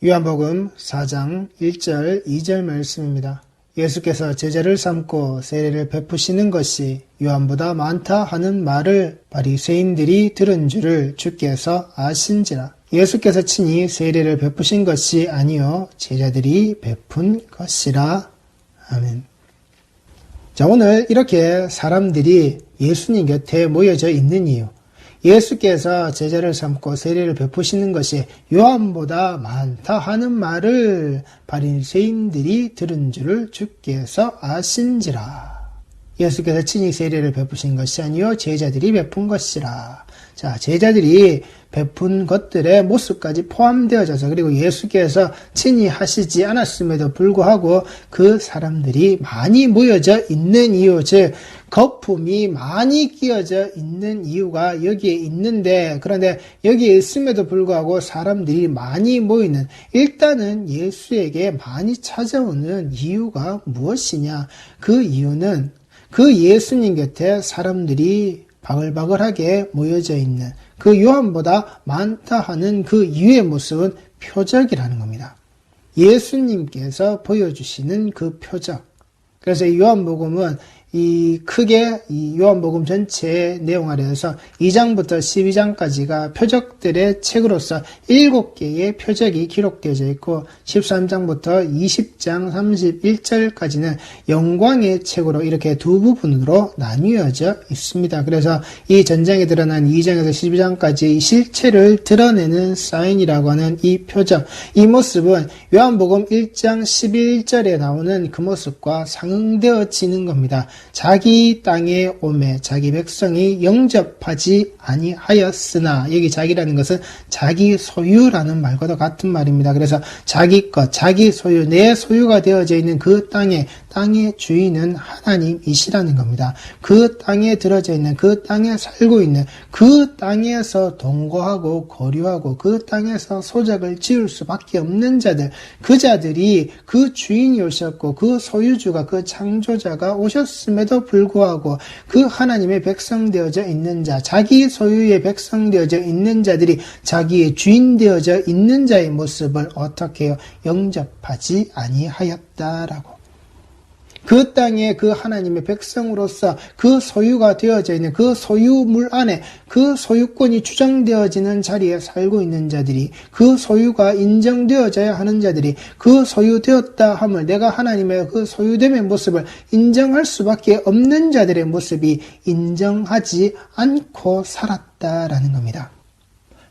요한복음 4장 1절 2절 말씀입니다. 예수께서 제자를 삼고 세례를 베푸시는 것이 요한보다 많다 하는 말을 바리새인들이 들은 줄을 주께서 아신지라. 예수께서 친히 세례를 베푸신 것이 아니요 제자들이 베푼 것이라. 아멘. 자, 오늘 이렇게 사람들이 예수님 곁에 모여져 있는 이유, 예수께서 제자를 삼고 세례를 베푸시는 것이 요한보다 많다 하는 말을 바리새인들이 들은 줄을 주께서 아신지라. 예수께서 친히 세례를 베푸신 것이 아니요 제자들이 베푼 것이라. 자, 제자들이 베푼 것들의 모습까지 포함되어져서, 그리고 예수께서 친히 하시지 않았음에도 불구하고 그 사람들이 많이 모여져 있는 이유, 즉 거품이 많이 끼어져 있는 이유가 여기에 있는데, 그런데 여기에 있음에도 불구하고 사람들이 많이 모이는, 일단은 예수에게 많이 찾아오는 이유가 무엇이냐? 그 이유는 그 예수님 곁에 사람들이 바글바글하게 모여져 있는 그 요한보다 많다 하는 그 이유의 모습은 표적이라는 겁니다. 예수님께서 보여주시는 그 표적. 그래서 이 요한복음은 크게 요한복음 전체의 내용 아래에서 2장부터 12장까지가 표적들의 책으로서 7개의 표적이 기록되어져 있고, 13장부터 20장 31절까지는 영광의 책으로 이렇게 두 부분으로 나뉘어져 있습니다. 그래서 이 전장에 드러난 2장에서 12장까지 실체를 드러내는 사인이라고 하는 이 표적, 이 모습은 요한복음 1장 11절에 나오는 그 모습과 상응되어지는 겁니다. 자기 땅에 오매 자기 백성이 영접하지 아니하였으나, 여기 자기라는 것은 자기 소유라는 말과도 같은 말입니다. 그래서 자기 것, 자기 소유, 내 소유가 되어져 있는 그 땅의 주인은 하나님이시라는 겁니다. 그 땅에 들어져 있는, 그 땅에 살고 있는, 그 땅에서 동거하고 거류하고 그 땅에서 소작을 지을 수밖에 없는 자들, 그 자들이 그 주인이 오셨고 그 소유주가, 그 창조자가 오셨음에도 불구하고 그 하나님의 백성 되어져 있는 자, 자기 소유의 백성 되어져 있는 자들이 자기의 주인 되어져 있는 자의 모습을 어떻게 해요? 영접하지 아니하였다라고. 그 땅에 그 하나님의 백성으로서 그 소유가 되어져 있는 그 소유물 안에, 그 소유권이 주장되어지는 자리에 살고 있는 자들이, 그 소유가 인정되어져야 하는 자들이 그 소유되었다 함을, 내가 하나님의 그 소유됨의 모습을 인정할 수밖에 없는 자들의 모습이 인정하지 않고 살았다라는 겁니다.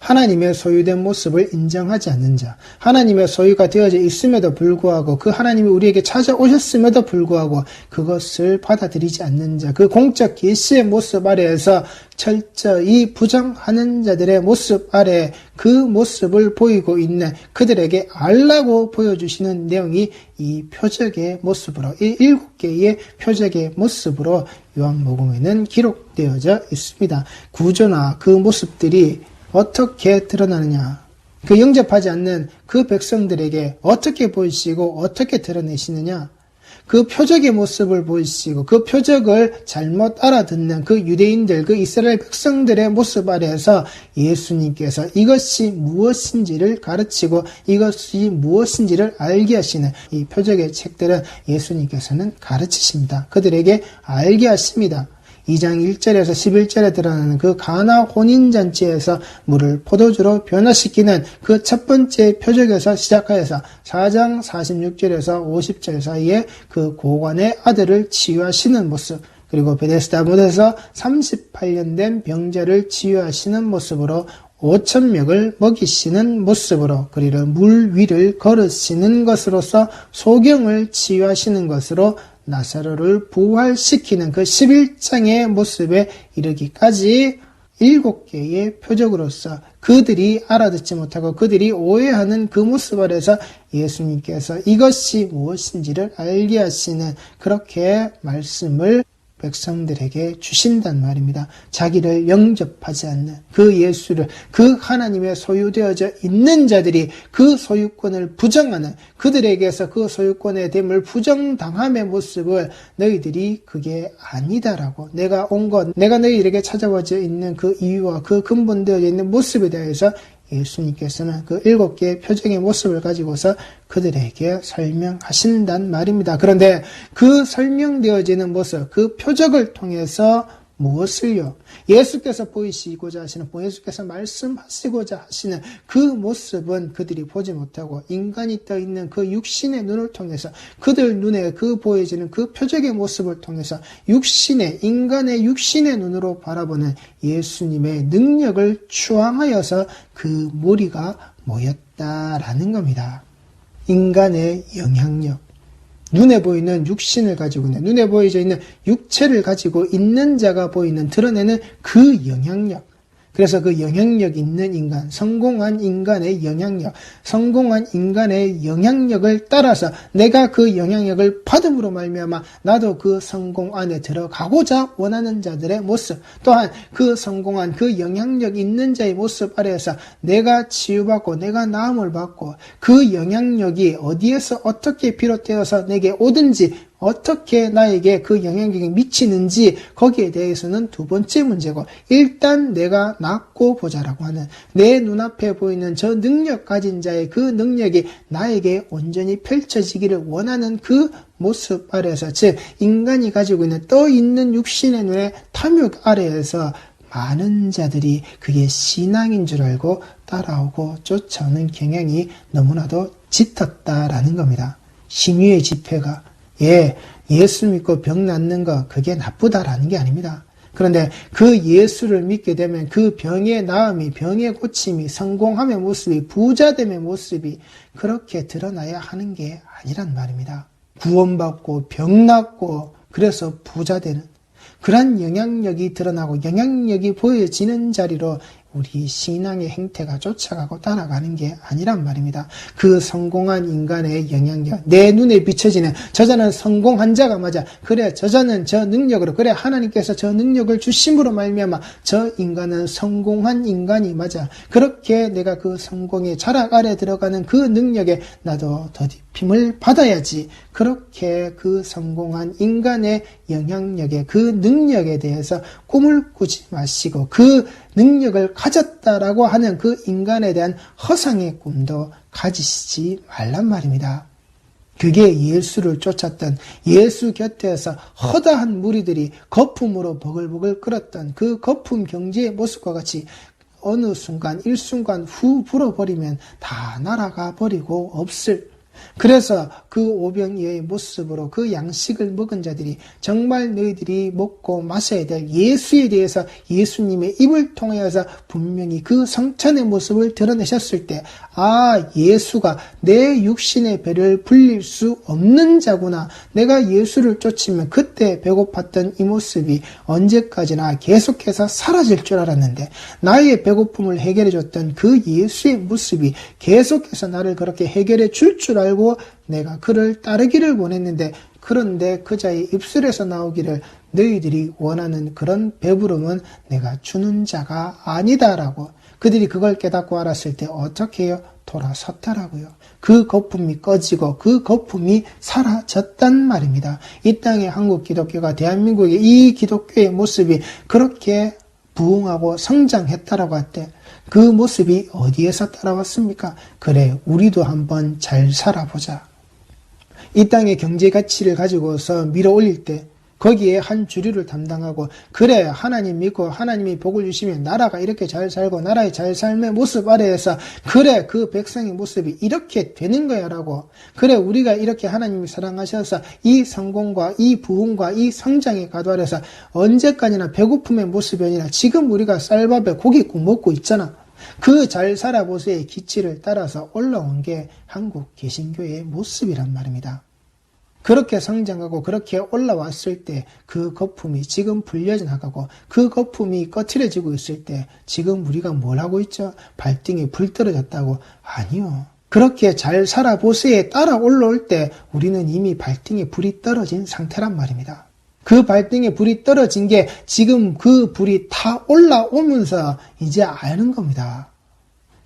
하나님의 소유된 모습을 인정하지 않는 자, 하나님의 소유가 되어져 있음에도 불구하고, 그 하나님이 우리에게 찾아오셨음에도 불구하고 그것을 받아들이지 않는 자, 그 공적 계시의 모습 아래에서 철저히 부정하는 자들의 모습 아래 그 모습을 보이고 있는, 그들에게 알라고 보여주시는 내용이 이 표적의 모습으로, 이 7개의 표적의 모습으로 요한복음에는 기록되어져 있습니다. 구조나 그 모습들이 어떻게 드러나느냐, 그 영접하지 않는 그 백성들에게 어떻게 보이시고 어떻게 드러내시느냐, 그 표적의 모습을 보이시고 그 표적을 잘못 알아듣는 그 유대인들, 그 이스라엘 백성들의 모습 아래에서 예수님께서 이것이 무엇인지를 가르치고 이것이 무엇인지를 알게 하시는 이 표적의 책들은 예수님께서는 가르치십니다. 그들에게 알게 하십니다. 2장 1절에서 11절에 드러나는 그 가나 혼인잔치에서 물을 포도주로 변화시키는 그 첫 번째 표적에서 시작하여서 4장 46절에서 50절 사이에 그 고관의 아들을 치유하시는 모습, 그리고 베데스다 못에서 38년 된 병자를 치유하시는 모습으로 5,000명을 먹이시는 모습으로, 그리고 물 위를 걸으시는 것으로서 소경을 치유하시는 것으로 나사로를 부활시키는 그 11장의 모습에 이르기까지 7개의 표적으로서 그들이 알아듣지 못하고 그들이 오해하는 그 모습 아래서 예수님께서 이것이 무엇인지를 알게 하시는, 그렇게 말씀을 백성들에게 주신단 말입니다. 자기를 영접하지 않는 그 예수를, 그 하나님의 소유되어져 있는 자들이 그 소유권을 부정하는, 그들에게서 그 소유권의 됨을 부정당함의 모습을 너희들이 그게 아니다라고, 내가 온 것, 내가 너희에게 찾아와져 있는 그 이유와 그 근본되어져 있는 모습에 대해서 예수님께서는 그 7개의 표적의 모습을 가지고서 그들에게 설명하신단 말입니다. 그런데 그 설명되어지는 모습, 그 표적을 통해서 무엇을요? 예수께서 보이시고자 하시는, 예수께서 말씀하시고자 하시는 그 모습은 그들이 보지 못하고 인간이 떠있는 그 육신의 눈을 통해서 그들 눈에 그 보여지는 그 표적의 모습을 통해서 인간의 육신의 눈으로 바라보는 예수님의 능력을 추앙하여서 그 무리가 모였다라는 겁니다. 인간의 영향력. 눈에 보이는 육신을 가지고 있는, 눈에 보여져 있는 육체를 가지고 있는 자가 드러내는 그 영향력. 그래서 그 영향력 있는 인간, 성공한 인간의 영향력을 따라서 내가 그 영향력을 받음으로 말미암아 나도 그 성공 안에 들어가고자 원하는 자들의 모습, 또한 그 성공한 그 영향력 있는 자의 모습 아래에서 내가 치유받고 내가 나음을 받고 그 영향력이 어디에서 어떻게 비롯되어서 내게 오든지 어떻게 나에게 그 영향력이 미치는지 거기에 대해서는 두 번째 문제고, 일단 내가 낫고 보자라고 하는 내 눈앞에 보이는 저 능력 가진 자의 그 능력이 나에게 온전히 펼쳐지기를 원하는 그 모습 아래에서, 즉 인간이 가지고 있는 떠있는 육신의 눈의 탐욕 아래에서 많은 자들이 그게 신앙인 줄 알고 따라오고 쫓아오는 경향이 너무나도 짙었다라는 겁니다. 신유의 집회가 예수 믿고 병 낫는 거 그게 나쁘다라는 게 아닙니다. 그런데 그 예수를 믿게 되면 그 병의 나음이, 병의 고침이, 성공함의 모습이, 부자됨의 모습이 그렇게 드러나야 하는 게 아니란 말입니다. 구원받고 병 낫고 그래서 부자되는 그런 영향력이 드러나고 영향력이 보여지는 자리로 우리 신앙의 행태가 쫓아가고 따라가는 게 아니란 말입니다. 그 성공한 인간의 영향력, 내 눈에 비춰지는 저자는 성공한 자가 맞아. 그래, 저자는 저 능력으로, 그래 하나님께서 저 능력을 주심으로 말미암아 저 인간은 성공한 인간이 맞아. 그렇게 내가 그 성공의 자락 아래 들어가는 그 능력에 나도 더딥힘을 받아야지. 그렇게 그 성공한 인간의 영향력에, 그 능력에 대해서 꿈을 꾸지 마시고 그 능력을 가졌다라고 하는 그 인간에 대한 허상의 꿈도 가지시지 말란 말입니다. 그게 예수를 쫓았던, 예수 곁에서 허다한 무리들이 거품으로 버글버글 끓었던 그 거품 경제의 모습과 같이 어느 순간 일순간 후 불어버리면 다 날아가 버리고 없을, 그래서 그 오병이어의 모습으로 그 양식을 먹은 자들이 정말 너희들이 먹고 마셔야 될 예수에 대해서 예수님의 입을 통하여서 분명히 그 성찬의 모습을 드러내셨을 때, 예수가 내 육신의 배를 불릴 수 없는 자구나. 내가 예수를 쫓으면 그때 배고팠던 이 모습이 언제까지나 계속해서 사라질 줄 알았는데, 나의 배고픔을 해결해줬던 그 예수의 모습이 계속해서 나를 그렇게 해결해 줄 줄 알고 내가 그를 따르기를 원했는데, 그런데 그 자의 입술에서 나오기를 너희들이 원하는 그런 배부름은 내가 주는 자가 아니다라고, 그들이 그걸 깨닫고 알았을 때 어떻게 해요? 돌아섰다라고요. 그 거품이 꺼지고 그 거품이 사라졌단 말입니다. 이 땅의 한국 기독교가, 대한민국의 이 기독교의 모습이 그렇게 부흥하고 성장했다라고 할 때 그 모습이 어디에서 따라왔습니까? 그래, 우리도 한번 잘 살아보자. 이 땅의 경제 가치를 가지고서 밀어 올릴 때 거기에 한 주류를 담당하고, 그래 하나님 믿고 하나님이 복을 주시면 나라가 이렇게 잘 살고 나라의 잘 삶의 모습 아래에서 그래 그 백성의 모습이 이렇게 되는 거야 라고, 그래 우리가 이렇게 하나님이 사랑하셔서 이 성공과 이 부흥과 이 성장의 가도 아래서 언제까지나 배고픔의 모습이 아니라 지금 우리가 쌀밥에 고깃국 먹고 있잖아. 그 잘 살아보세의 기치를 따라서 올라온 게 한국 개신교의 모습이란 말입니다. 그렇게 성장하고 그렇게 올라왔을 때 그 거품이 지금 불려져 나가고 그 거품이 꺼트려지고 있을 때 지금 우리가 뭘 하고 있죠? 발등에 불 떨어졌다고? 아니요. 그렇게 잘 살아보세에 따라 올라올 때 우리는 이미 발등에 불이 떨어진 상태란 말입니다. 그 발등에 불이 떨어진 게 지금 그 불이 타 올라오면서 이제 아는 겁니다.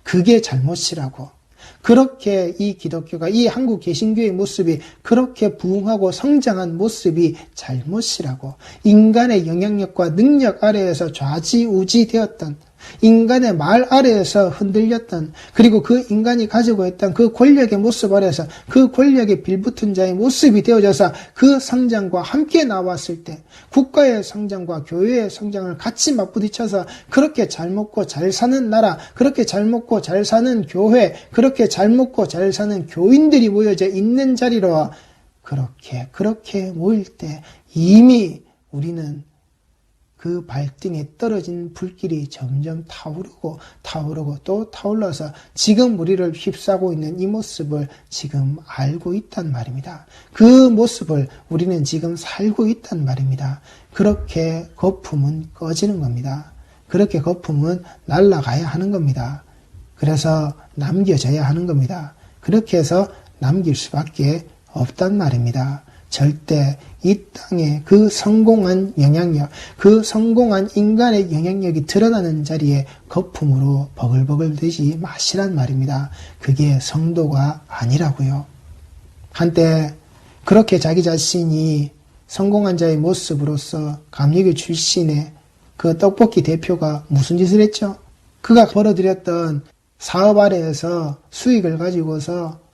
그게 잘못이라고. 그렇게 이 기독교가, 이 한국 개신교의 모습이 그렇게 부흥하고 성장한 모습이 잘못이라고. 인간의 영향력과 능력 아래에서 좌지우지 되었던, 인간의 말 아래에서 흔들렸던, 그리고 그 인간이 가지고 있던 그 권력의 모습 아래에서 그 권력에 빌붙은 자의 모습이 되어져서 그 성장과 함께 나왔을 때 국가의 성장과 교회의 성장을 같이 맞부딪혀서 그렇게 잘 먹고 잘 사는 나라, 그렇게 잘 먹고 잘 사는 교회, 그렇게 잘 먹고 잘 사는 교인들이 모여져 있는 자리로 그렇게 모일 때 이미 우리는 그 발등에 떨어진 불길이 점점 타오르고 또 타올라서 지금 우리를 휩싸고 있는 이 모습을 지금 알고 있단 말입니다. 그 모습을 우리는 지금 살고 있단 말입니다. 그렇게 거품은 꺼지는 겁니다. 그렇게 거품은 날아가야 하는 겁니다. 그래서 남겨져야 하는 겁니다. 그렇게 해서 남길 수밖에 없단 말입니다. 절대 이 땅에 그 성공한 영향력, 그 성공한 인간의 영향력이 드러나는 자리에 거품으로 버글버글 되지 마시란 말입니다. 그게 성도가 아니라고요. 한때 그렇게 자기 자신이 성공한 자의 모습으로서 감리교 출신의 그 떡볶이 대표가 무슨 짓을 했죠? 그가 벌어들였던 사업 아래에서 수익을 가지고서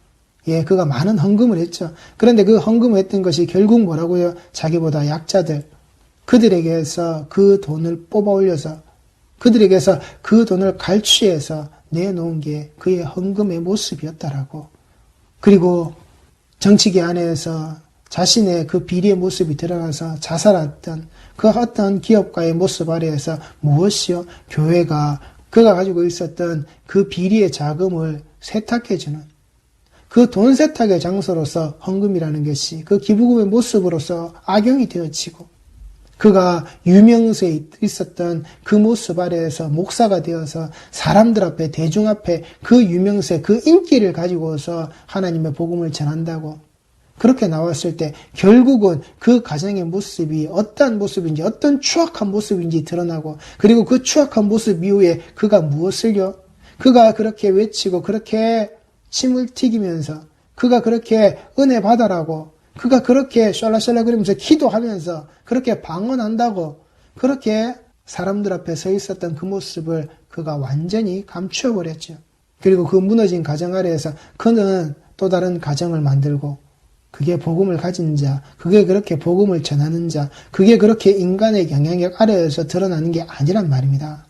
그가 많은 헌금을 했죠. 그런데 그 헌금을 했던 것이 결국 뭐라고요? 자기보다 약자들, 그들에게서 그 돈을 뽑아 올려서, 그들에게서 그 돈을 갈취해서 내놓은 게 그의 헌금의 모습이었다라고. 그리고 정치계 안에서 자신의 그 비리의 모습이 드러나서 자살했던 그 어떤 기업가의 모습 아래에서 무엇이요? 교회가 그가 가지고 있었던 그 비리의 자금을 세탁해주는 그 돈 세탁의 장소로서 헌금이라는 것이 그 기부금의 모습으로서 악용이 되어지고, 그가 유명세에 있었던 그 모습 아래에서 목사가 되어서 사람들 앞에, 대중 앞에 그 유명세, 그 인기를 가지고서 하나님의 복음을 전한다고 그렇게 나왔을 때 결국은 그 가정의 모습이 어떠한 모습인지, 어떤 추악한 모습인지 드러나고, 그리고 그 추악한 모습 이후에 그가 무엇을요? 그가 그렇게 외치고 그렇게 침을 튀기면서, 그가 그렇게 은혜 받아라고, 그가 그렇게 샬라샬라 그러면서 기도하면서 그렇게 방언한다고, 그렇게 사람들 앞에 서 있었던 그 모습을 그가 완전히 감추어버렸죠. 그리고 그 무너진 가정 아래에서 그는 또 다른 가정을 만들고, 그게 복음을 가진 자, 그게 그렇게 복음을 전하는 자, 그게 그렇게 인간의 영향력 아래에서 드러나는 게 아니란 말입니다.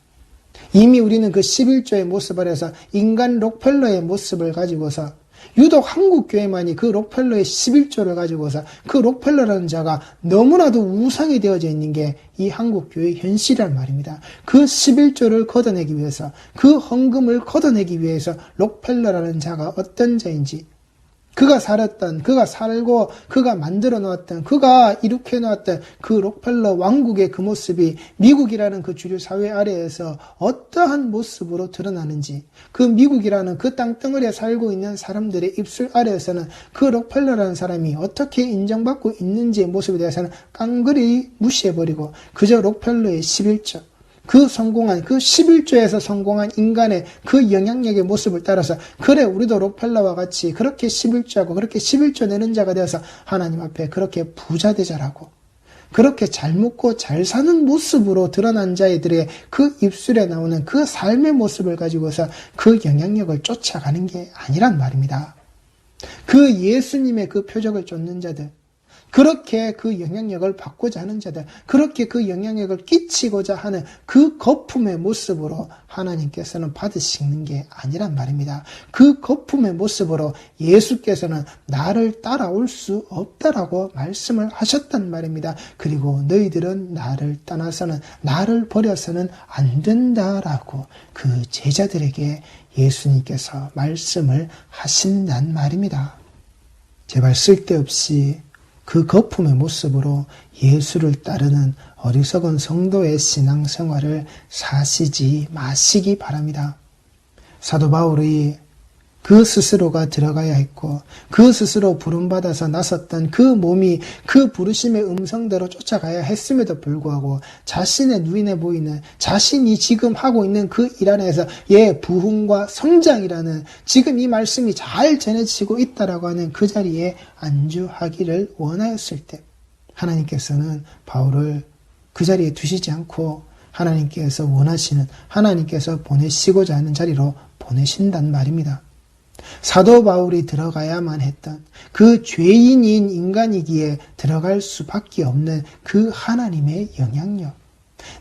이미 우리는 그 11조의 모습 아래서 인간 록펠러의 모습을 가지고서, 유독 한국교회만이 그 록펠러의 11조를 가지고서 그 록펠러라는 자가 너무나도 우상이 되어져 있는 게 이 한국교회의 현실이란 말입니다. 그 11조를 걷어내기 위해서, 그 헌금을 걷어내기 위해서 록펠러라는 자가 어떤 자인지, 그가 살았던, 그가 살고, 그가 만들어 놓았던, 그가 일으켜 놓았던 그 록펠러 왕국의 그 모습이 미국이라는 그 주류 사회 아래에서 어떠한 모습으로 드러나는지, 그 미국이라는 그 땅덩어리에 살고 있는 사람들의 입술 아래에서는 그 록펠러라는 사람이 어떻게 인정받고 있는지의 모습에 대해서는 깡그리 무시해버리고 그저 록펠러의 11조, 그 성공한, 그 11조에서 성공한 인간의 그 영향력의 모습을 따라서, 그래 우리도 록펠러와 같이 그렇게 11조하고 그렇게 11조 내는 자가 되어서 하나님 앞에 그렇게 부자 되자라고, 그렇게 잘 먹고 잘 사는 모습으로 드러난 자들의 그 입술에 나오는 그 삶의 모습을 가지고서 그 영향력을 쫓아가는 게 아니란 말입니다. 그 예수님의 그 표적을 쫓는 자들, 그렇게 그 영향력을 받고자 하는 자들, 그렇게 그 영향력을 끼치고자 하는 그 거품의 모습으로 하나님께서는 받으시는 게 아니란 말입니다. 그 거품의 모습으로 예수께서는 나를 따라올 수 없다라고 말씀을 하셨단 말입니다. 그리고 너희들은 나를 떠나서는, 나를 버려서는 안 된다라고 그 제자들에게 예수님께서 말씀을 하신단 말입니다. 제발 쓸데없이 그 거품의 모습으로 예수를 따르는 어리석은 성도의 신앙생활을 사시지 마시기 바랍니다. 사도 바울이 그 스스로가 들어가야 했고 그 스스로 부름받아서 나섰던 그 몸이 그 부르심의 음성대로 쫓아가야 했음에도 불구하고 자신의 눈에 보이는, 자신이 지금 하고 있는 그 일 안에서 부흥과 성장이라는, 지금 이 말씀이 잘 전해지고 있다라고 하는 그 자리에 안주하기를 원하였을 때 하나님께서는 바울을 그 자리에 두시지 않고 하나님께서 원하시는, 하나님께서 보내시고자 하는 자리로 보내신단 말입니다. 사도 바울이 들어가야만 했던 그 죄인인 인간이기에 들어갈 수밖에 없는 그 하나님의 영향력.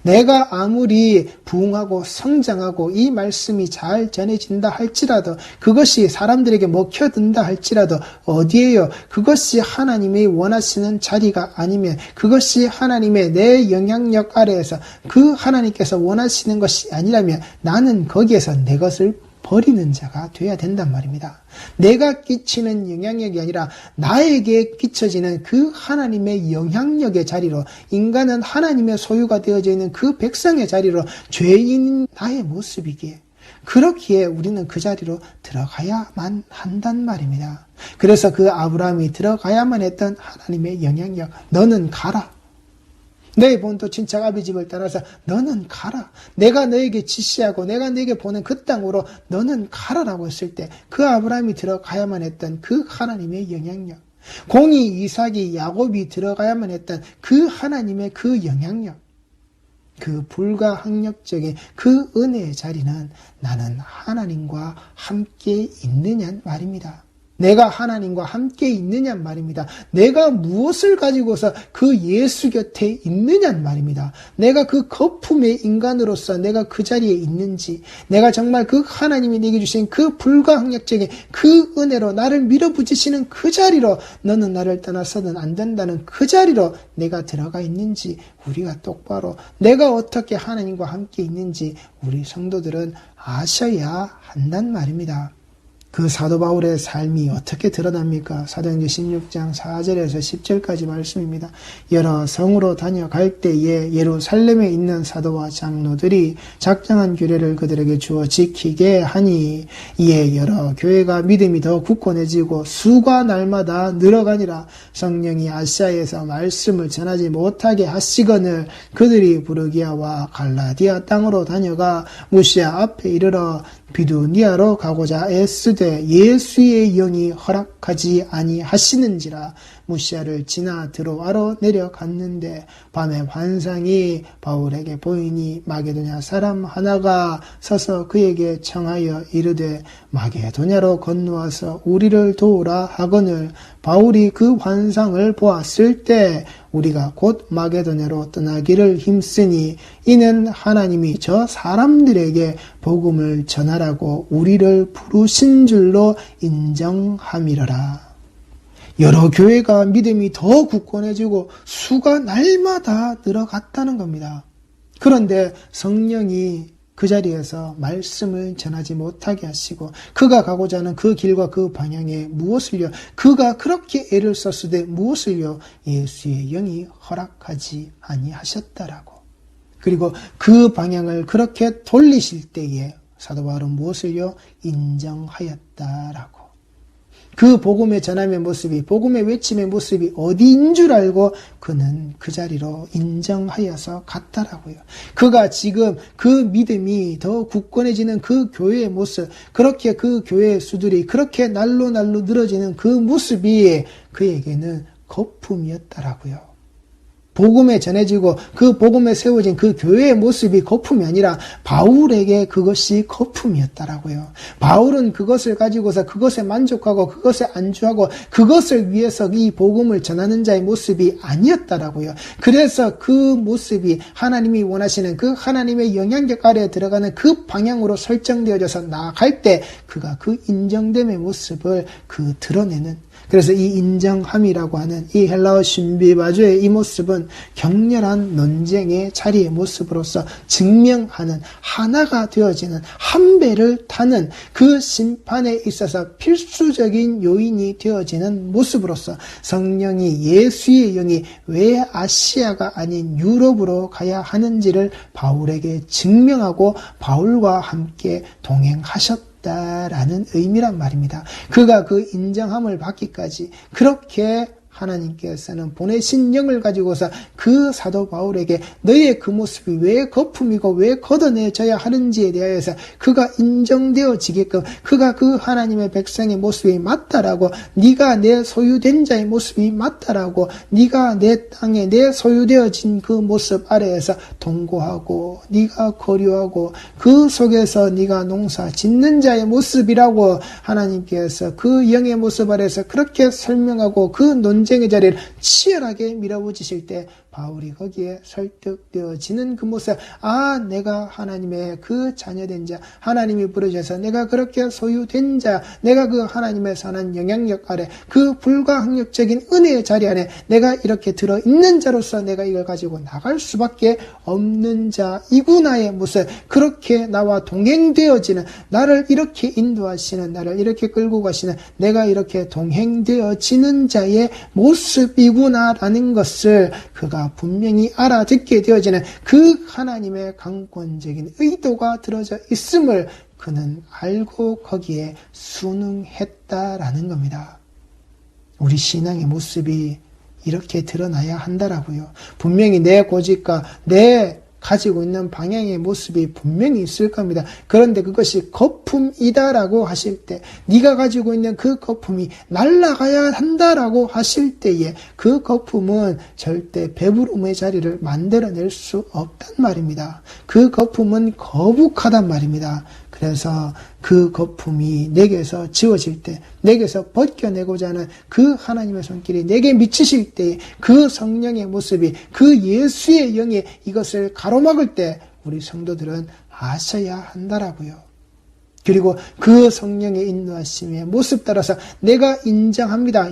내가 아무리 부흥하고 성장하고 이 말씀이 잘 전해진다 할지라도, 그것이 사람들에게 먹혀든다 할지라도 어디에요? 그것이 하나님이 원하시는 자리가 아니면, 그것이 하나님의 내 영향력 아래에서 그 하나님께서 원하시는 것이 아니라면 나는 거기에서 내 것을 버리는 자가 돼야 된단 말입니다. 내가 끼치는 영향력이 아니라 나에게 끼쳐지는 그 하나님의 영향력의 자리로, 인간은 하나님의 소유가 되어져 있는 그 백성의 자리로, 죄인 나의 모습이기에, 그렇기에 우리는 그 자리로 들어가야만 한단 말입니다. 그래서 그 아브라함이 들어가야만 했던 하나님의 영향력, 너는 가라. 내 본토 친척 아비 집을 떠나서 너는 가라. 내가 너에게 지시하고 내가 너에게 보낸 그 땅으로 너는 가라라고 했을 때 그 아브라함이 들어가야만 했던 그 하나님의 영향력, 공이 이삭이 야곱이 들어가야만 했던 그 하나님의 그 영향력, 그 불가항력적인 그 은혜의 자리는 나는 하나님과 함께 있느냐는 말입니다. 내가 하나님과 함께 있느냐는 말입니다. 내가 무엇을 가지고서 그 예수 곁에 있느냐는 말입니다. 내가 그 거품의 인간으로서 내가 그 자리에 있는지, 내가 정말 그 하나님이 내게 주신 그 불가항력적인 그 은혜로 나를 밀어붙이시는 그 자리로, 너는 나를 떠나서는 안 된다는 그 자리로 내가 들어가 있는지, 우리가 똑바로 내가 어떻게 하나님과 함께 있는지 우리 성도들은 아셔야 한단 말입니다. 그 사도 바울의 삶이 어떻게 드러납니까? 사도행전 16장 4절에서 10절까지 말씀입니다. 여러 성으로 다녀갈 때에 예루살렘에 있는 사도와 장로들이 작정한 규례를 그들에게 주어 지키게 하니, 이에 여러 교회가 믿음이 더 굳건해지고 수가 날마다 늘어가니라. 성령이 아시아에서 말씀을 전하지 못하게 하시거늘 그들이 부르기아와 갈라디아 땅으로 다녀가 무시아 앞에 이르러 비두니아로 가고자 애쓰되 예수의 영이 허락하지 아니하시는지라. 무시아를 지나 드로아로 내려갔는데 밤에 환상이 바울에게 보이니 마게도냐 사람 하나가 서서 그에게 청하여 이르되 마게도냐로 건너와서 우리를 도우라 하거늘, 바울이 그 환상을 보았을 때 우리가 곧 마게도냐로 떠나기를 힘쓰니 이는 하나님이 저 사람들에게 복음을 전하라고 우리를 부르신 줄로 인정함이러라. 여러 교회가 믿음이 더 굳건해지고 수가 날마다 늘어갔다는 겁니다. 그런데 성령이 그 자리에서 말씀을 전하지 못하게 하시고, 그가 가고자 하는 그 길과 그 방향에 무엇을요? 그가 그렇게 애를 썼으되 무엇을요? 예수의 영이 허락하지 아니하셨다라고. 그리고 그 방향을 그렇게 돌리실 때에 사도 바울은 무엇을요? 인정하였다라고. 그 복음의 전함의 모습이, 복음의 외침의 모습이 어디인 줄 알고 그는 그 자리로 인정하여서 갔다라고요. 그가 지금 그 믿음이 더 굳건해지는 그 교회의 모습, 그렇게 그 교회의 수들이 그렇게 날로 늘어지는 그 모습이 그에게는 거품이었다라고요. 복음에 전해지고 그 복음에 세워진 그 교회의 모습이 거품이 아니라 바울에게 그것이 거품이었다라고요. 바울은 그것을 가지고서 그것에 만족하고 그것에 안주하고 그것을 위해서 이 복음을 전하는 자의 모습이 아니었다라고요. 그래서 그 모습이 하나님이 원하시는 그 하나님의 영향력 아래에 들어가는 그 방향으로 설정되어져서 나아갈 때 그가 그 인정됨의 모습을 드러내는, 그래서 이 인정함이라고 하는 이 헬라어 신비바조의 이 모습은 격렬한 논쟁의 자리의 모습으로서 증명하는, 하나가 되어지는, 한 배를 타는 그 심판에 있어서 필수적인 요인이 되어지는 모습으로서 성령이, 예수의 영이 왜 아시아가 아닌 유럽으로 가야 하는지를 바울에게 증명하고 바울과 함께 동행하셨다라는 의미란 말입니다. 그가 그 인정함을 받기까지 그렇게 하나님께서는 보내신 영을 가지고서 그 사도 바울에게 너의 그 모습이 왜 거품이고 왜 걷어내져야 하는지에 대하여서 그가 인정되어지게끔 그가 그 하나님의 백성의 모습이 맞다라고, 네가 내 소유된 자의 모습이 맞다라고, 네가 내 땅에 내 소유되어진 그 모습 아래에서 동거하고 네가 거류하고 그 속에서 네가 농사 짓는 자의 모습이라고 하나님께서 그 영의 모습 아래에서 그렇게 설명하고 그 논쟁의 자리를 치열하게 밀어붙이실 때 바울이 거기에 설득되어지는 그 모습, 내가 하나님의 그 자녀된 자, 하나님이 부르셔서 내가 그렇게 소유된 자, 내가 그 하나님의 선한 영향력 아래 그 불가항력적인 은혜의 자리 안에 내가 이렇게 들어있는 자로서 내가 이걸 가지고 나갈 수밖에 없는 자이구나의 모습, 그렇게 나와 동행되어지는, 나를 이렇게 인도하시는, 나를 이렇게 끌고 가시는, 내가 이렇게 동행되어지는 자의 모습이구나라는 것을 그가 분명히 알아듣게 되어지는 그 하나님의 강권적인 의도가 들어져 있음을 그는 알고 거기에 순응했다라는 겁니다. 우리 신앙의 모습이 이렇게 드러나야 한다라고요. 분명히 내 고집과 내 가지고 있는 방향의 모습이 분명히 있을 겁니다. 그런데 그것이 거품이다라고 하실 때, 네가 가지고 있는 그 거품이 날아가야 한다라고 하실 때에 그 거품은 절대 배부름의 자리를 만들어낼 수 없단 말입니다. 그 거품은 거북하단 말입니다. 그래서 그 거품이 내게서 지워질 때, 내게서 벗겨내고자 하는 그 하나님의 손길이 내게 미치실 때, 그 성령의 모습이, 그 예수의 영이 이것을 가로막을 때 우리 성도들은 아셔야 한다라고요. 그리고 그 성령의 인도하심의 모습 따라서 내가 인정합니다.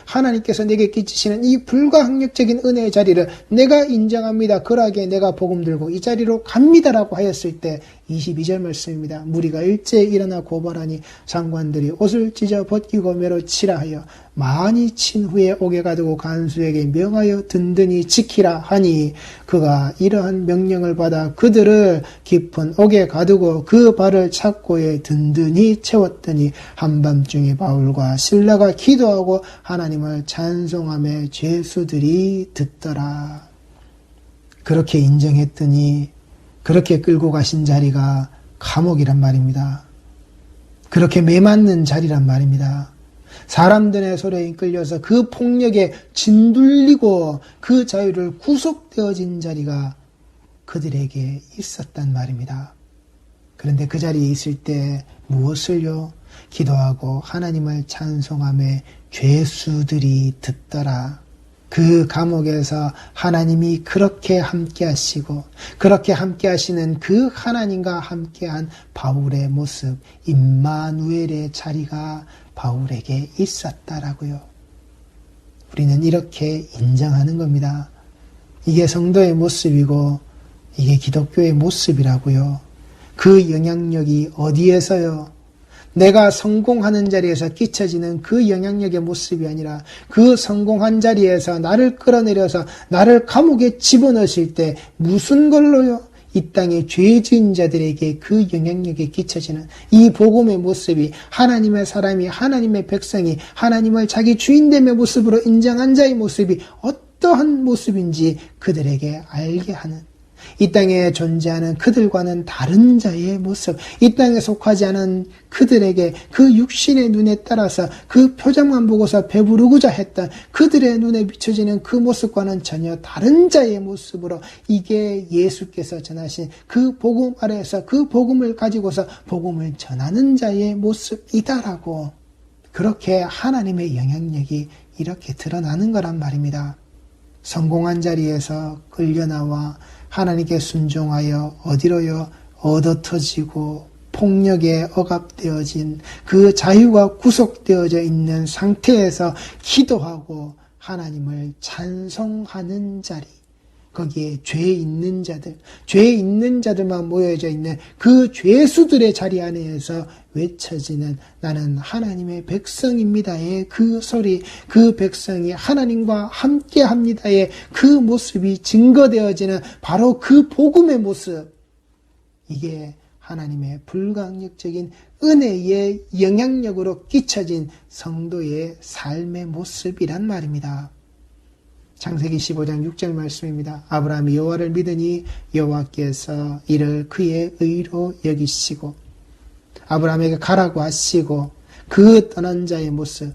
하나님께서 내게 끼치시는 이 불가항력적인 은혜의 자리를 내가 인정합니다. 그러하기에 내가 복음 들고 이 자리로 갑니다라고 하였을 때 22절 말씀입니다. 무리가 일제에 일어나 고발하니 장관들이 옷을 찢어 벗기고 매로 치라 하여 많이 친 후에 옥에 가두고 간수에게 명하여 든든히 지키라 하니, 그가 이러한 명령을 받아 그들을 깊은 옥에 가두고 그 발을 착고에 든든히 채웠더니 한밤중에 바울과 실라가 기도하고 하나님을 찬송하며 죄수들이 듣더라. 그렇게 인정했더니 그렇게 끌고 가신 자리가 감옥이란 말입니다. 그렇게 매맞는 자리란 말입니다. 사람들의 소리에 이끌려서 그 폭력에 진둘리고 그 자유를 구속되어진 자리가 그들에게 있었단 말입니다. 그런데 그 자리에 있을 때 무엇을요? 기도하고 하나님을 찬송하며 죄수들이 듣더라. 그 감옥에서 하나님이 그렇게 함께 하시고 그렇게 함께 하시는 그 하나님과 함께한 바울의 모습, 임마누엘의 자리가 바울에게 있었다라고요. 우리는 이렇게 인정하는 겁니다. 이게 성도의 모습이고 이게 기독교의 모습이라고요. 그 영향력이 어디에서요? 내가 성공하는 자리에서 끼쳐지는 그 영향력의 모습이 아니라 그 성공한 자리에서 나를 끌어내려서 나를 감옥에 집어넣으실 때 무슨 걸로요? 이 땅의 죄 지은 자들에게 그 영향력에 끼쳐지는 이 복음의 모습이, 하나님의 사람이, 하나님의 백성이 하나님을 자기 주인됨의 모습으로 인정한 자의 모습이 어떠한 모습인지 그들에게 알게 하는, 이 땅에 존재하는 그들과는 다른 자의 모습, 이 땅에 속하지 않은 그들에게 그 육신의 눈에 따라서 그 표정만 보고서 배부르고자 했던 그들의 눈에 비춰지는 그 모습과는 전혀 다른 자의 모습으로, 이게 예수께서 전하신 그 복음 아래에서 그 복음을 가지고서 복음을 전하는 자의 모습이다라고, 그렇게 하나님의 영향력이 이렇게 드러나는 거란 말입니다. 성공한 자리에서 끌려나와 하나님께 순종하여 어디로요? 얻어터지고 폭력에 억압되어진 그 자유가 구속되어져 있는 상태에서 기도하고 하나님을 찬송하는 자리, 거기에 죄 있는 자들만 모여져 있는 그 죄수들의 자리 안에서 외쳐지는 나는 하나님의 백성입니다의 그 소리, 그 백성이 하나님과 함께합니다의 그 모습이 증거되어지는 바로 그 복음의 모습, 이게 하나님의 불가항력적인 은혜의 영향력으로 끼쳐진 성도의 삶의 모습이란 말입니다. 창세기 15장 6절 말씀입니다. 아브라함이 여호와를 믿으니 여호와께서 이를 그의 의로 여기시고, 아브라함에게 가라고 하시고 그 떠난 자의 모습,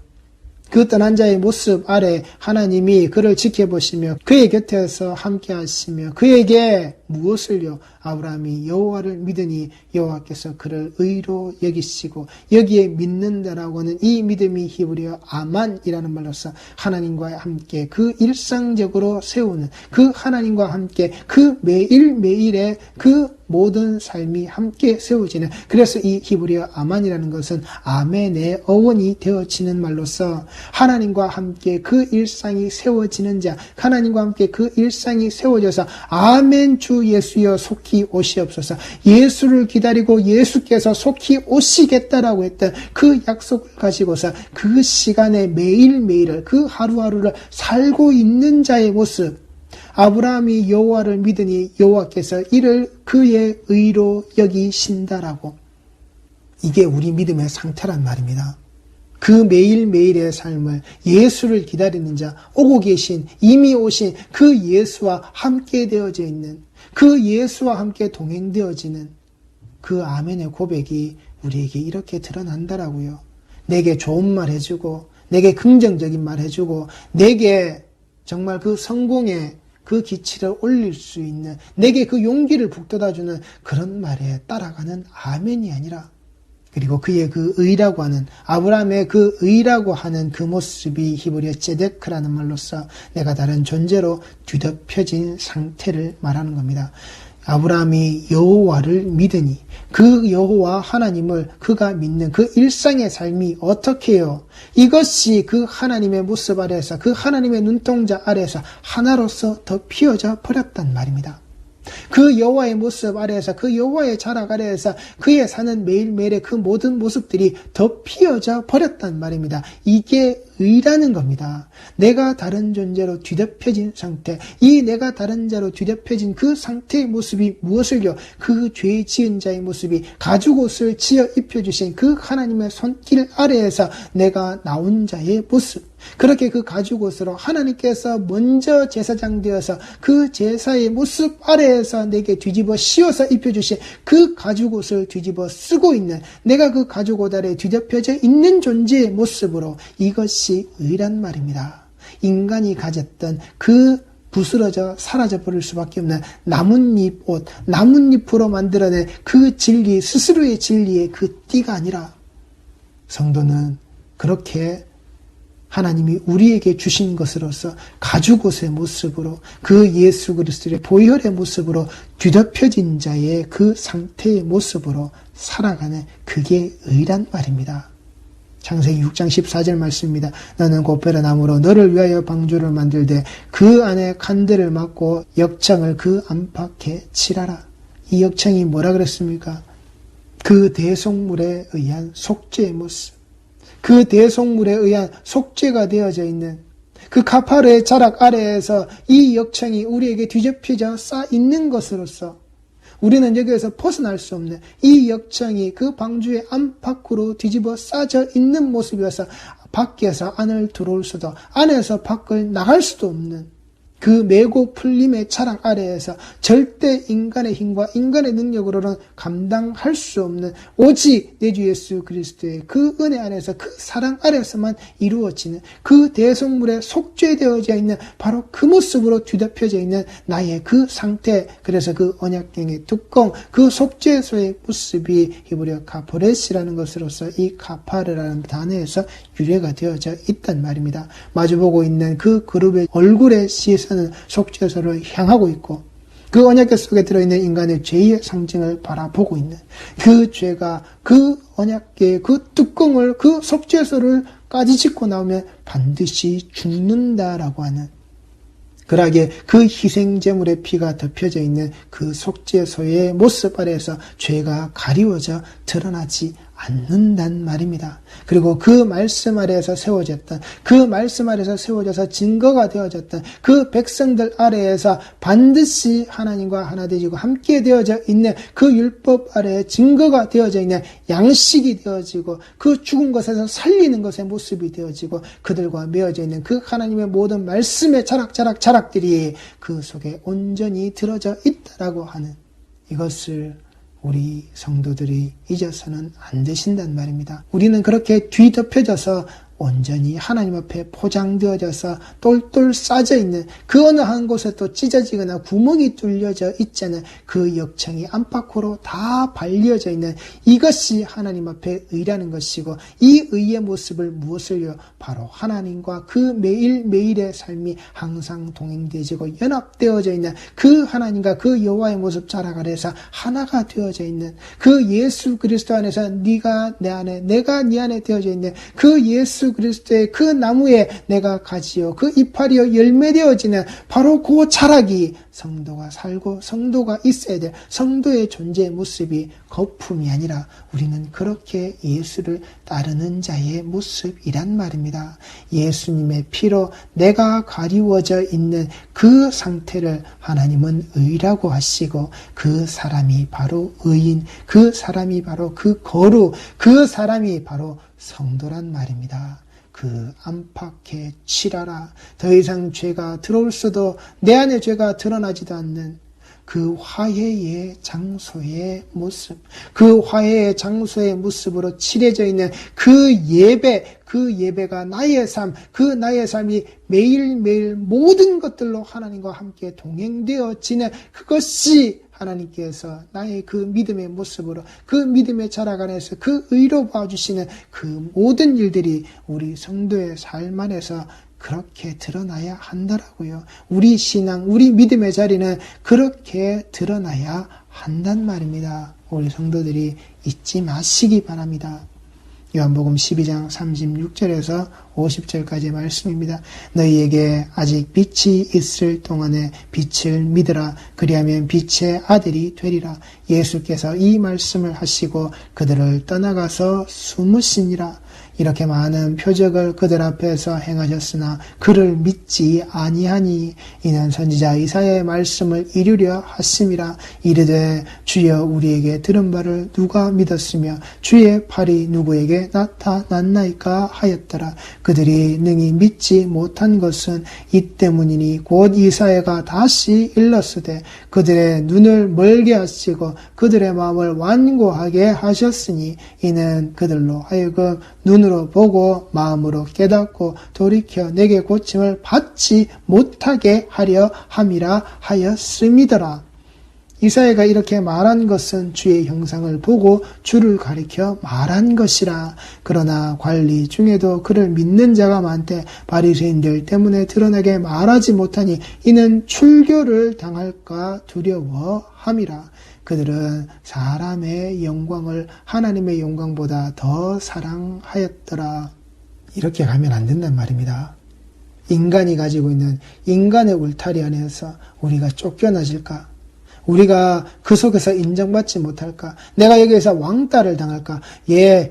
그 떠난 자의 모습 아래 하나님이 그를 지켜보시며 그의 곁에서 함께 하시며 그에게 무엇을요? 아브라함이 여호와를 믿으니 여호와께서 그를 의로 여기시고, 여기에 믿는다라고 하는 이 믿음이 히브리어 아만이라는 말로서 하나님과 함께 그 일상적으로 세우는, 그 하나님과 함께 그 매일매일의 그 모든 삶이 함께 세워지는, 그래서 이 히브리어 아만이라는 것은 아멘의 어원이 되어지는 말로서 하나님과 함께 그 일상이 세워지는 자, 하나님과 함께 그 일상이 세워져서 아멘 주 예수여 속히 오시옵소서, 예수를 기다리고 예수께서 속히 오시겠다라고 했던 그 약속을 가지고서 그 시간에 매일매일을, 그 하루하루를 살고 있는 자의 모습, 아브라함이 여호와를 믿으니 여호와께서 이를 그의 의로 여기신다라고, 이게 우리 믿음의 상태란 말입니다. 그 매일매일의 삶을 예수를 기다리는 자, 오고 계신, 이미 오신 그 예수와 함께 되어져 있는, 그 예수와 함께 동행되어지는 그 아멘의 고백이 우리에게 이렇게 드러난다라고요. 내게 좋은 말 해주고, 내게 긍정적인 말 해주고, 내게 정말 그 성공의 그 기치를 올릴 수 있는, 내게 그 용기를 북돋아주는 그런 말에 따라가는 아멘이 아니라, 그리고 그의 그 의라고 하는, 아브라함의 그 의라고 하는 그 모습이 히브리어 제데크라는 말로서 내가 다른 존재로 뒤덮여진 상태를 말하는 겁니다. 아브라함이 여호와를 믿으니, 그 여호와 하나님을 그가 믿는 그 일상의 삶이 어떻게 해요? 이것이 그 하나님의 모습 아래에서, 그 하나님의 눈동자 아래에서 하나로서 더 피어져 버렸단 말입니다. 그 여호와의 모습 아래에서, 그 여호와의 자락 아래에서 그의 사는 매일매일의 그 모든 모습들이 더 피어져 버렸단 말입니다. 이게 의라는 겁니다. 내가 다른 존재로 뒤덮여진 상태, 이 내가 다른 자로 뒤덮여진 그 상태의 모습이 무엇을요? 그 죄 지은 자의 모습이 가죽옷을 지어 입혀주신 그 하나님의 손길 아래에서 내가 나온 자의 모습, 그렇게 그 가죽옷으로 하나님께서 먼저 제사장 되어서 그 제사의 모습 아래에서 내게 뒤집어 씌워서 입혀주신 그 가죽옷을 뒤집어 쓰고 있는, 내가 그 가죽옷 아래에 뒤덮여져 있는 존재의 모습으로, 이것이 의란 말입니다. 인간이 가졌던 그 부스러져 사라져 버릴 수밖에 없는 나뭇잎 옷, 나뭇잎으로 만들어낸 그 진리, 스스로의 진리의 그 띠가 아니라, 성도는 그렇게 하나님이 우리에게 주신 것으로서 가죽옷의 모습으로, 그 예수 그리스도의 보혈의 모습으로 뒤덮여진 자의 그 상태의 모습으로 살아가는, 그게 의란 말입니다. 창세기 6장 14절 말씀입니다. 너는 곱베라 나무로 너를 위하여 방주를 만들되 그 안에 칸들을 막고 역청을 그 안팎에 칠하라. 이 역청이 뭐라 그랬습니까? 그 대속물에 의한 속죄의 모습, 그 대속물에 의한 속죄가 되어져 있는 그 가파르의 자락 아래에서 이 역청이 우리에게 뒤집혀져 쌓여 있는 것으로서 우리는 여기에서 벗어날 수 없는 이 역청이 그 방주의 안팎으로 뒤집어 싸져 있는 모습이어서 밖에서 안을 들어올 수도, 안에서 밖을 나갈 수도 없는 그 메고 풀림의 자락 아래에서 절대 인간의 힘과 인간의 능력으로는 감당할 수 없는, 오직 내 주 예수 그리스도의 그 은혜 안에서, 그 사랑 아래에서만 이루어지는 그 대속물에 속죄되어져 있는 바로 그 모습으로 뒤덮여져 있는 나의 그 상태, 그래서 그 언약궤의 뚜껑, 그 속죄소의 모습이 히브리어 카포레스라는 것으로서 이 카파르라는 단어에서 유래가 되어져 있단 말입니다. 마주보고 있는 그 그룹의 얼굴의 시선 는 속죄소를 향하고 있고, 그 언약궤 속에 들어있는 인간의 죄의 상징을 바라보고 있는, 그 죄가 그 언약궤의 그 뚜껑을, 그 속죄소를 까지짓고 나오면 반드시 죽는다라고 하는, 그러하기에 그 희생제물의 피가 덮여져 있는 그 속죄소의 모습 아래에서 죄가 가리워져 드러나지 않는단 말입니다. 그리고 그 말씀 아래에서 세워졌던, 그 말씀 아래에서 세워져서 증거가 되어졌던 그 백성들 아래에서 반드시 하나님과 하나 되시고 함께 되어져 있는 그 율법 아래에 증거가 되어져 있는 양식이 되어지고 그 죽은 것에서 살리는 것의 모습이 되어지고 그들과 맺어져 있는 그 하나님의 모든 말씀의 자락들이 그 속에 온전히 들어져 있다라고 하는 이것을 우리 성도들이 잊어서는 안 되신단 말입니다. 우리는 그렇게 뒤덮여져서 온전히 하나님 앞에 포장되어져서 똘똘 싸져 있는 그 어느 한 곳에 또 찢어지거나 구멍이 뚫려져 있잖아요. 그 역청이 안팎으로 다 발려져 있는 이것이 하나님 앞에 의라는 것이고 이 의의 모습을 무엇을요? 바로 하나님과 그 매일매일의 삶이 항상 동행되어지고 연합되어져 있는 그 하나님과 그 여호와의 모습 자락 아래에서 하나가 되어져 있는 그 예수 그리스도 안에서 네가 내 안에 내가 네 안에 되어져 있는 그 예수 그리스도의 그 나무에 내가 가지요 그 이파리요 열매되어지는 바로 그 자락이 성도가 살고 성도가 있어야 될 성도의 존재의 모습이 거품이 아니라 우리는 그렇게 예수를 따르는 자의 모습이란 말입니다. 예수님의 피로 내가 가리워져 있는 그 상태를 하나님은 의라고 하시고 그 사람이 바로 의인, 그 사람이 바로 그 거룩, 그 사람이 바로 성도란 말입니다. 그 안팎에 칠하라. 더 이상 죄가 들어올 수도 내 안에 죄가 드러나지도 않는 그 화해의 장소의 모습, 그 화해의 장소의 모습으로 칠해져 있는 그 예배가 나의 삶, 그 나의 삶이 매일매일 모든 것들로 하나님과 함께 동행되어지는 그것이 하나님께서 나의 그 믿음의 모습으로 그 믿음의 자락 안에서 그 의로 봐주시는 그 모든 일들이 우리 성도의 삶 안에서 그렇게 드러나야 한다라고요. 우리 신앙, 우리 믿음의 자리는 그렇게 드러나야 한단 말입니다. 우리 성도들이 잊지 마시기 바랍니다. 요한복음 12장 36절에서 50절까지의 말씀입니다. 너희에게 아직 빛이 있을 동안에 빛을 믿으라. 그리하면 빛의 아들이 되리라. 예수께서 이 말씀을 하시고 그들을 떠나가서 숨으시니라. 이렇게 많은 표적을 그들 앞에서 행하셨으나 그를 믿지 아니하니 이는 선지자 이사야의 말씀을 이루려 하심이라. 이르되 주여 우리에게 들은 바를 누가 믿었으며 주의 팔이 누구에게 나타났나이까 하였더라. 그들이 능히 믿지 못한 것은 이 때문이니 곧 이사야가 다시 일렀으되 그들의 눈을 멀게 하시고 그들의 마음을 완고하게 하셨으니 이는 그들로 하여금 눈으로 보고 마음으로 깨닫고 돌이켜 내게 고침을 받지 못하게 하려 함이라 하였음이더라. 이사야가 이렇게 말한 것은 주의 형상을 보고 주를 가리켜 말한 것이라. 그러나 관리 중에도 그를 믿는 자가 많되 바리새인들 때문에 드러나게 말하지 못하니 이는 출교를 당할까 두려워함이라. 그들은 사람의 영광을 하나님의 영광보다 더 사랑하였더라. 이렇게 가면 안 된단 말입니다. 인간이 가지고 있는 인간의 울타리 안에서 우리가 쫓겨나질까? 우리가 그 속에서 인정받지 못할까? 내가 여기에서 왕따를 당할까?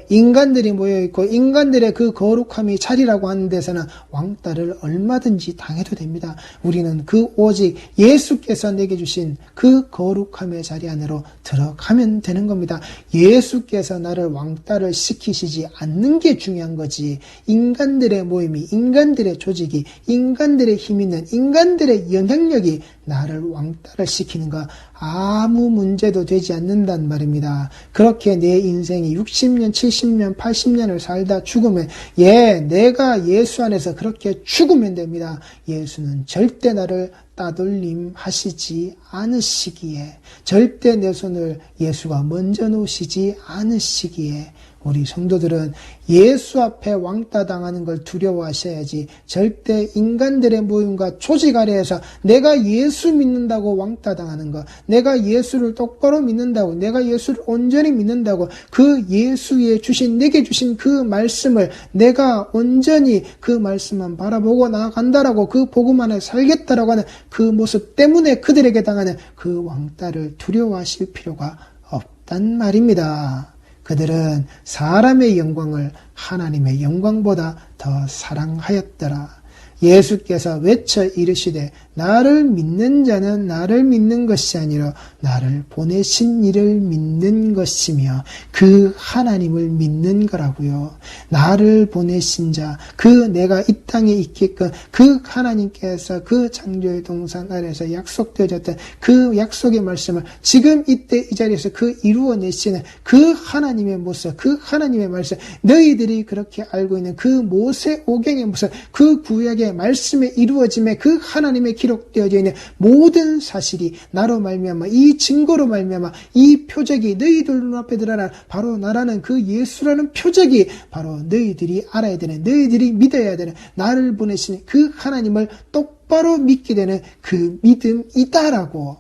인간들이 모여있고 인간들의 그 거룩함이 자리라고 하는 데서는 왕따를 얼마든지 당해도 됩니다. 우리는 그 오직 예수께서 내게 주신 그 거룩함의 자리 안으로 들어가면 되는 겁니다. 예수께서 나를 왕따를 시키시지 않는 게 중요한 거지. 인간들의 모임이, 인간들의 조직이, 인간들의 힘 있는, 인간들의 영향력이 나를 왕따를 시키는 거 아무 문제도 되지 않는단 말입니다. 그렇게 내 인생이 60년, 70년, 80년을 살다 죽으면 내가 예수 안에서 그렇게 죽으면 됩니다. 예수는 절대 나를 따돌림 하시지 않으시기에, 절대 내 손을 예수가 먼저 놓으시지 않으시기에 우리 성도들은 예수 앞에 왕따 당하는 걸 두려워하셔야지, 절대 인간들의 모임과 조직 아래에서 내가 예수 믿는다고 왕따 당하는 것, 내가 예수를 똑바로 믿는다고, 내가 예수를 온전히 믿는다고 그 예수의 주신, 내게 주신 그 말씀을 내가 온전히 그 말씀만 바라보고 나아간다라고, 그 복음 안에 살겠다라고 하는 그 모습 때문에 그들에게 당하는 그 왕따를 두려워하실 필요가 없단 말입니다. 그들은 사람의 영광을 하나님의 영광보다 더 사랑하였더라. 예수께서 외쳐 이르시되 나를 믿는 자는 나를 믿는 것이 아니라 나를 보내신 이를 믿는 것이며 그 하나님을 믿는 거라고요. 나를 보내신 자, 그 내가 이 땅에 있게끔 그 하나님께서 그 창조의 동산 아래에서 약속되어졌던 그 약속의 말씀을 지금 이때 이 자리에서 그 이루어내시는 그 하나님의 모습, 그 하나님의 말씀, 너희들이 그렇게 알고 있는 그 모세오경의 모습, 그 구약의 말씀에 이루어짐에 그 하나님의 기록되어져 있는 모든 사실이 나로 말미암아 이 증거로 말미암아 이 표적이 너희들 눈앞에 드러나 바로 나라는 그 예수라는 표적이 바로 너희들이 알아야 되는, 너희들이 믿어야 되는, 나를 보내신 그 하나님을 똑바로 믿게 되는 그 믿음이다라고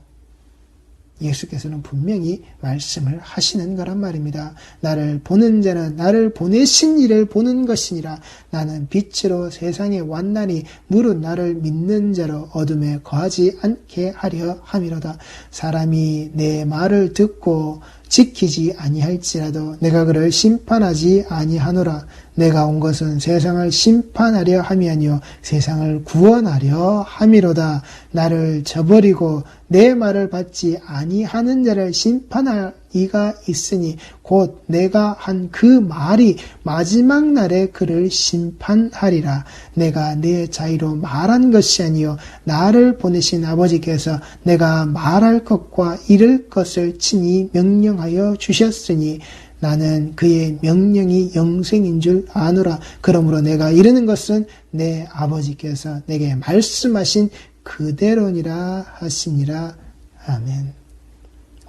예수께서는 분명히 말씀을 하시는 거란 말입니다. 나를 보는 자는 나를 보내신 이를 보는 것이니라. 나는 빛으로 세상에 왔나니 무릇 나를 믿는 자로 어둠에 거하지 않게 하려 함이로다. 사람이 내 말을 듣고 지키지 아니할지라도 내가 그를 심판하지 아니하노라. 내가 온 것은 세상을 심판하려 함이 아니요 세상을 구원하려 함이로다. 나를 저버리고 내 말을 받지 아니하는 자를 심판할 이가 있으니 곧 내가 한 그 말이 마지막 날에 그를 심판하리라. 내가 내 자유로 말한 것이 아니요 나를 보내신 아버지께서 내가 말할 것과 이를 것을 친히 명령하여 주셨으니 나는 그의 명령이 영생인 줄 아노라. 그러므로 내가 이르는 것은 내 아버지께서 내게 말씀하신 그대로니라 하시니라. 아멘.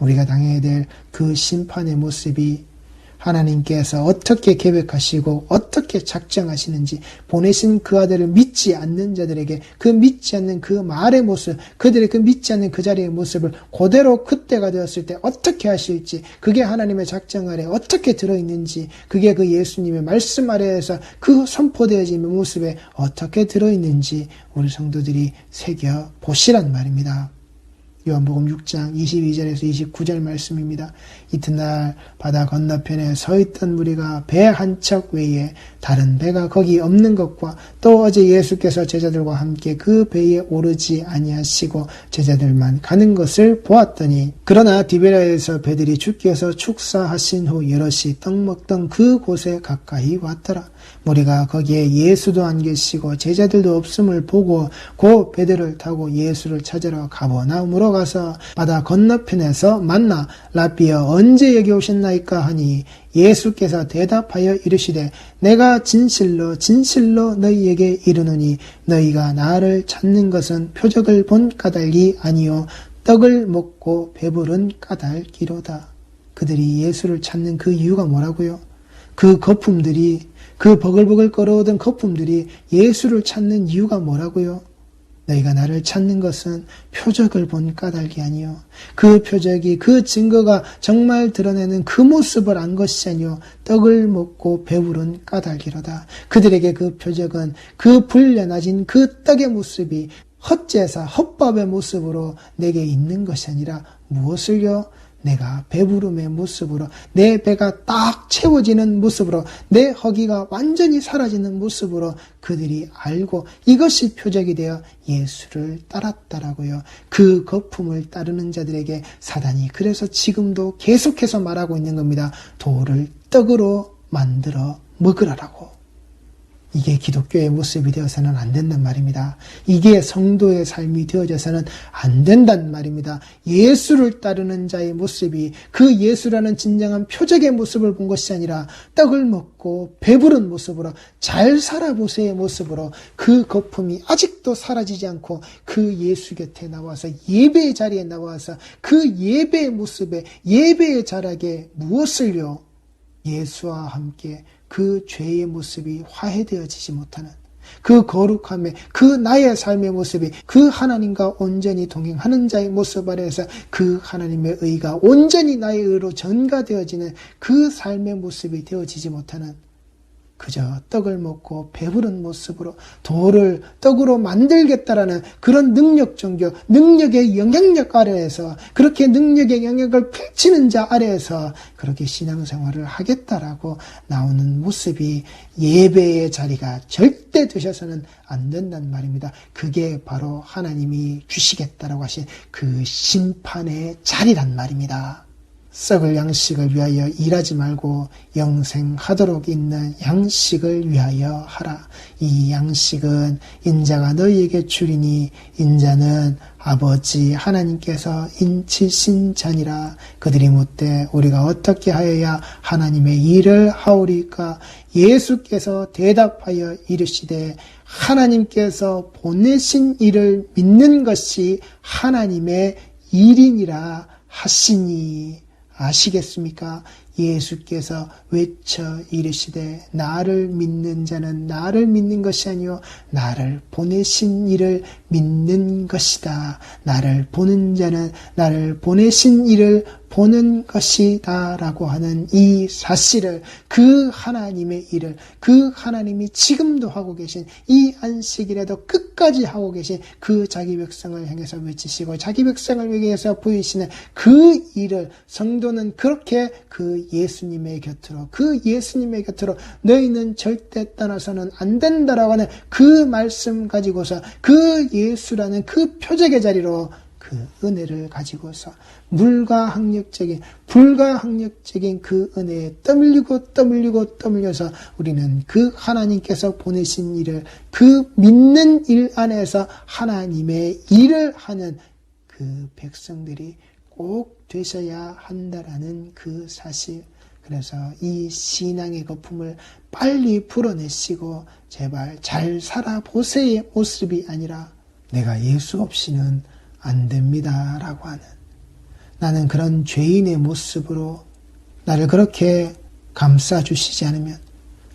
우리가 당해야 될 그 심판의 모습이 하나님께서 어떻게 계획하시고 어떻게 작정하시는지, 보내신 그 아들을 믿지 않는 자들에게 그 믿지 않는 그 말의 모습, 그들의 그 믿지 않는 그 자리의 모습을 그대로 그때가 되었을 때 어떻게 하실지, 그게 하나님의 작정 아래 어떻게 들어있는지, 그게 그 예수님의 말씀 아래에서 그 선포되어진 모습에 어떻게 들어있는지 우리 성도들이 새겨보시란 말입니다. 요한복음 6장 22절에서 29절 말씀입니다. 이튿날 바다 건너편에 서 있던 무리가 배 한 척 외에 다른 배가 거기 없는 것과 또 어제 예수께서 제자들과 함께 그 배에 오르지 아니하시고 제자들만 가는 것을 보았더니, 그러나 디베랴에서 배들이 주께서 축사하신 후 여럿이 떡 먹던 그 곳에 가까이 왔더라. 무리가 거기에 예수도 안 계시고 제자들도 없음을 보고 그 배들을 타고 예수를 찾으러 가버나움으로 가서 바다 건너편에서 만나 라비여 언제 여기 오셨나이까 하니, 예수께서 대답하여 이르시되 내가 진실로 진실로 너희에게 이르노니 너희가 나를 찾는 것은 표적을 본 까닭이 아니요 떡을 먹고 배부른 까닭이로다. 그들이 예수를 찾는 그 이유가 뭐라고요? 그 거품들이, 그 버글버글 끓어오던 거품들이 예수를 찾는 이유가 뭐라고요? 너희가 나를 찾는 것은 표적을 본 까닭이 아니요 그 표적이, 그 증거가 정말 드러내는 그 모습을 안 것이 아니요 떡을 먹고 배부른 까닭이로다. 그들에게 그 표적은 그 불려나진 그 떡의 모습이 헛제사, 헛밥의 모습으로 내게 있는 것이 아니라 무엇을요? 내가 배부름의 모습으로, 내 배가 딱 채워지는 모습으로, 내 허기가 완전히 사라지는 모습으로 그들이 알고 이것이 표적이 되어 예수를 따랐다라고요. 그 거품을 따르는 자들에게 사단이 그래서 지금도 계속해서 말하고 있는 겁니다. 돌을 떡으로 만들어 먹으라라고. 이게 기독교의 모습이 되어서는 안 된단 말입니다. 이게 성도의 삶이 되어져서는 안 된단 말입니다. 예수를 따르는 자의 모습이 그 예수라는 진정한 표적의 모습을 본 것이 아니라 떡을 먹고 배부른 모습으로, 잘 살아보세의 모습으로, 그 거품이 아직도 사라지지 않고 그 예수 곁에 나와서, 예배의 자리에 나와서 그 예배의 모습에, 예배의 자락에 무엇을요? 예수와 함께 그 죄의 모습이 화해되어지지 못하는 그 거룩함에, 그 나의 삶의 모습이 그 하나님과 온전히 동행하는 자의 모습 아래에서 그 하나님의 의가 온전히 나의 의로 전가되어지는 그 삶의 모습이 되어지지 못하는 그저 떡을 먹고 배부른 모습으로 돌을 떡으로 만들겠다라는 그런 능력 종교, 능력의 영향력 아래에서, 그렇게 능력의 영향을 펼치는 자 아래에서 그렇게 신앙생활을 하겠다라고 나오는 모습이 예배의 자리가 절대 되셔서는 안 된다는 말입니다. 그게 바로 하나님이 주시겠다라고 하신 그 심판의 자리란 말입니다. 썩을 양식을 위하여 일하지 말고 영생하도록 있는 양식을 위하여 하라. 이 양식은 인자가 너희에게 주리니 인자는 아버지 하나님께서 인치신 자니라. 그들이 묻되 우리가 어떻게 하여야 하나님의 일을 하오리까? 예수께서 대답하여 이르시되 하나님께서 보내신 일을 믿는 것이 하나님의 일이니라 하시니. 아시겠습니까? 예수께서 외쳐 이르시되 나를 믿는 자는 나를 믿는 것이 아니요 나를 보내신 이를 믿는 것이다. 나를 보는 자는 나를 보내신 이를 보는 것이다 라고 하는 이 사실을, 그 하나님의 일을, 그 하나님이 지금도 하고 계신 이 안식일에도 끝까지 하고 계신 그 자기 백성을 향해서 외치시고 자기 백성을 위해서 보이시는 그 일을 성도는 그렇게 그 예수님의 곁으로 너희는 절대 떠나서는 안 된다라고 하는 그 말씀 가지고서 그 예수라는 그 표적의 자리로 그 은혜를 가지고서 불가항력적인 그 은혜에 떠밀려서 우리는 그 하나님께서 보내신 일을, 그 믿는 일 안에서 하나님의 일을 하는 그 백성들이 꼭 되셔야 한다라는 그 사실. 그래서 이 신앙의 거품을 빨리 풀어내시고 제발 잘 살아보세의 모습이 아니라 내가 예수 없이는 안 됩니다 라고 하는, 나는 그런 죄인의 모습으로 나를 그렇게 감싸주시지 않으면,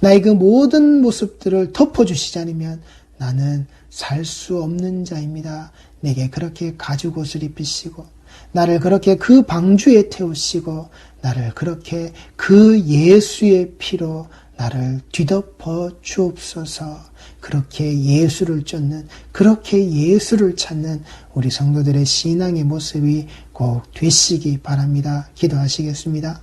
나의 그 모든 모습들을 덮어주시지 않으면 나는 살 수 없는 자입니다. 내게 그렇게 가죽옷을 입히시고 나를 그렇게 그 방주에 태우시고 나를 그렇게 그 예수의 피로 나를 뒤덮어 주옵소서. 그렇게 예수를 쫓는, 그렇게 예수를 찾는 우리 성도들의 신앙의 모습이 꼭 되시기 바랍니다. 기도하시겠습니다.